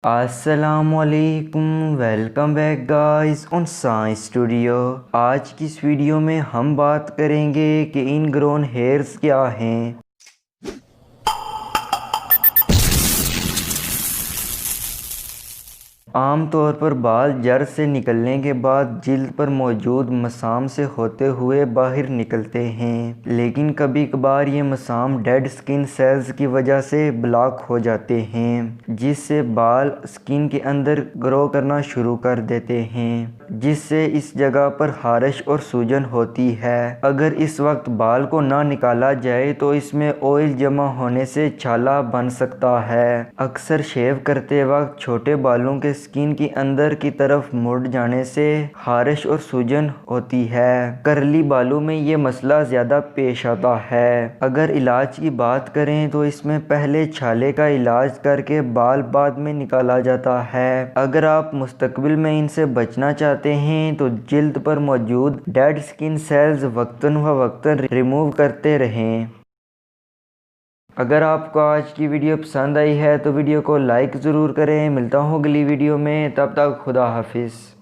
السلام علیکم، welcome back guys on science studio. آج کی اس ویڈیو میں ہم بات کریں گے کہ ان گرون ہیئرز کیا ہیں۔ عام طور پر بال جڑ سے نکلنے کے بعد جلد پر موجود مسام سے ہوتے ہوئے باہر نکلتے ہیں، لیکن کبھی کبھار یہ مسام ڈیڈ سکن سیلز کی وجہ سے بلاک ہو جاتے ہیں، جس سے بال سکن کے اندر گرو کرنا شروع کر دیتے ہیں، جس سے اس جگہ پر خارش اور سوجن ہوتی ہے۔ اگر اس وقت بال کو نہ نکالا جائے تو اس میں آئل جمع ہونے سے چھالا بن سکتا ہے۔ اکثر شیو کرتے وقت چھوٹے بالوں کے سکن کی اندر کی طرف مڑ جانے سے خارش اور سوجن ہوتی ہے۔ کرلی بالوں میں یہ مسئلہ زیادہ پیش آتا ہے۔ اگر علاج کی بات کریں تو اس میں پہلے چھالے کا علاج کر کے بال بعد میں نکالا جاتا ہے۔ اگر آپ مستقبل میں ان سے بچنا چاہتے ہیں تو جلد پر موجود ڈیڈ سکن سیلز وقتاً فوقتاً ریموو کرتے رہیں۔ اگر آپ کو آج کی ویڈیو پسند آئی ہے تو ویڈیو کو لائک ضرور کریں۔ ملتا ہوں اگلی ویڈیو میں، تب تک خدا حافظ۔